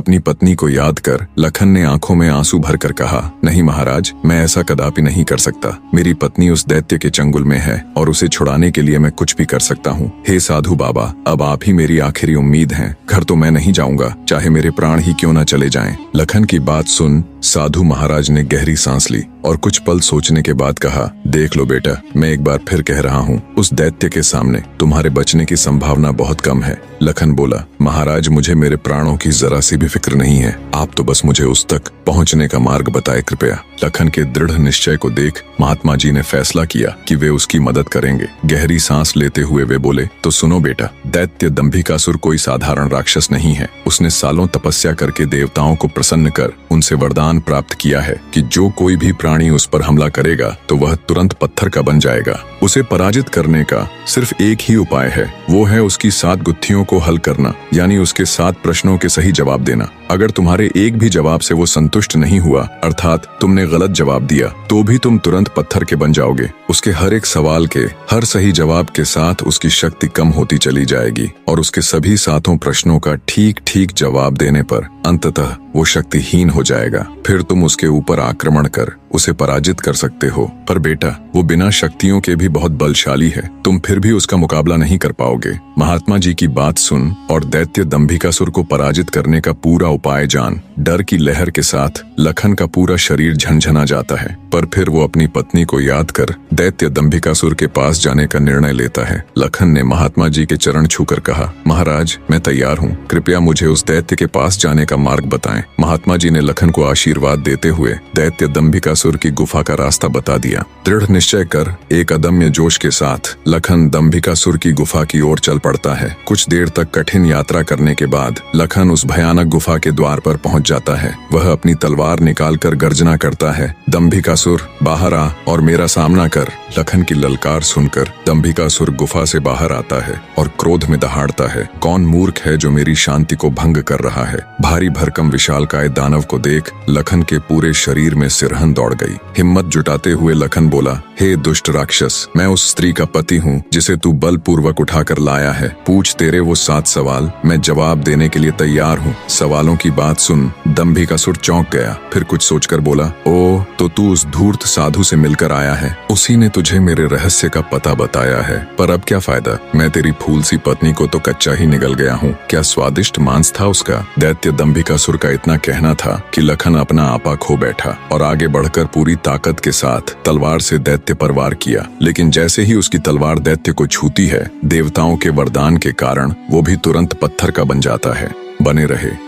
अपनी पत्नी को याद कर लखन ने आंखों में आंसू भरकर कहा, नहीं महाराज, मैं ऐसा कदापि नहीं कर सकता। मेरी पत्नी उस दैत्य के चंगुल में है और उसे छुड़ाने के लिए मैं कुछ भी कर सकता हूँ। हे साधु बाबा, अब आप ही मेरी आखिरी उम्मीद हैं। घर तो मैं नहीं जाऊंगा, चाहे मेरे प्राण ही क्यों न चले जाएं। लखन की बात सुन साधु महाराज ने गहरी सांस ली और कुछ पल सोचने के बाद कहा, देख लो बेटा, मैं एक बार फिर कह रहा हूँ, उस दैत्य के सामने तुम्हारे बचने की संभावना बहुत कम है। लखन बोला, महाराज, मुझे मेरे प्राणों की जरा सी भी फिक्र नहीं है, आप तो बस मुझे उस तक पहुँचने का मार्ग बताए कृपया। लखन के दृढ़ निश्चय को देख महात्मा जी ने फैसला किया कि वे उसकी मदद करेंगे। गहरी सांस लेते हुए वे बोले, तो सुनो बेटा, दैत्य दंभिकासुर कोई साधारण राक्षस नहीं है। उसने सालों तपस्या करके देवताओं को प्रसन्न कर उनसे वरदान प्राप्त किया है कि जो कोई भी प्राणी उस पर हमला करेगा तो वह तुरंत पत्थर का बन जाएगा। उसे पराजित करने का सिर्फ एक ही उपाय है, वो है उसकी 7 गुत्थियों को हल करना, यानी उसके 7 प्रश्नों के सही जवाब देना। अगर तुम्हारे एक भी जवाब से वो संतुष्ट नहीं हुआ, अर्थात तुमने गलत जवाब दिया, तो भी तुम तुरंत पत्थर के बन जाओगे। उसके हर एक सवाल के हर सही जवाब के साथ उसकी शक्ति कम होती चली जाएगी और उसके सभी 7 प्रश्नों का ठीक ठीक जवाब देने पर अंततः वो शक्तिहीन हो जाएगा। फिर तुम उसके ऊपर आक्रमण कर उसे पराजित कर सकते हो। पर बेटा, वो बिना शक्तियों के भी बहुत बलशाली है, तुम फिर भी उसका मुकाबला नहीं कर पाओगे। महात्मा जी की बात सुन और दैत्य दंभिकासुर को पराजित करने का पूरा उपाय जान। डर की लहर के साथ लखन का पूरा शरीर झनझना जाता है, पर फिर वो अपनी पत्नी को याद कर दैत्य दंभिकासुर के पास जाने का निर्णय लेता है। लखन ने महात्मा जी के चरण छूकर कहा, महाराज, मैं तैयार हूँ, कृपया मुझे उस दैत्य के पास जाने का मार्ग बताएं। महात्मा जी ने लखन को आशीर्वाद देते हुए दैत्य दंभिकासुर की गुफा का रास्ता बता दिया। दृढ़ निश्चय कर एक अदम्य जोश के साथ लखन दंभिकासुर की गुफा की ओर चल पड़ता है। कुछ देर तक कठिन यात्रा करने के बाद लखन उस भयानक गुफा के द्वार पर पहुंच जाता है। वह अपनी तलवार निकालकर गर्जना करता है, दंभिकासुर बाहर आ और मेरा सामना कर। लखन की ललकार सुनकर दंभिकासुर गुफा से बाहर आता है और क्रोध में दहाड़ता है, कौन मूर्ख है जो मेरी शांति को भंग कर रहा है। भारी भरकम विशालकाय दानव को देख लखन के पूरे शरीर में सिरहन दौड़ गई। हिम्मत जुटाते हुए लखन बोला, हे दुष्ट राक्षस, मैं उस स्त्री का पति हूँ जिसे तू बलपूर्वक उठाकर लाया है। पूछ तेरे वो 7 सवाल, मैं जवाब देने के लिए तैयार हूँ। सवालों की बात सुन दंभिकासुर चौंक गया, फिर कुछ सोचकर बोला, ओ, तो तू उस धूर्त साधु से मिलकर आया है, उसी ने तुझे मेरे रहस्य का पता बताया है। पर अब क्या फायदा, मैं तेरी फूल सी पत्नी को तो कच्चा ही निगल गया हूँ। क्या स्वादिष्ट मांस था उसका। दैत्य दंभिकासुर का इतना कहना था कि लखन अपना आपा खो बैठा और आगे बढ़कर पूरी ताकत के साथ तलवार से दैत्य पर वार किया। लेकिन जैसे ही उसकी तलवार दैत्य को छूती है, देवताओं के वरदान के कारण वो भी तुरंत पत्थर का बन जाता है। बने रहे।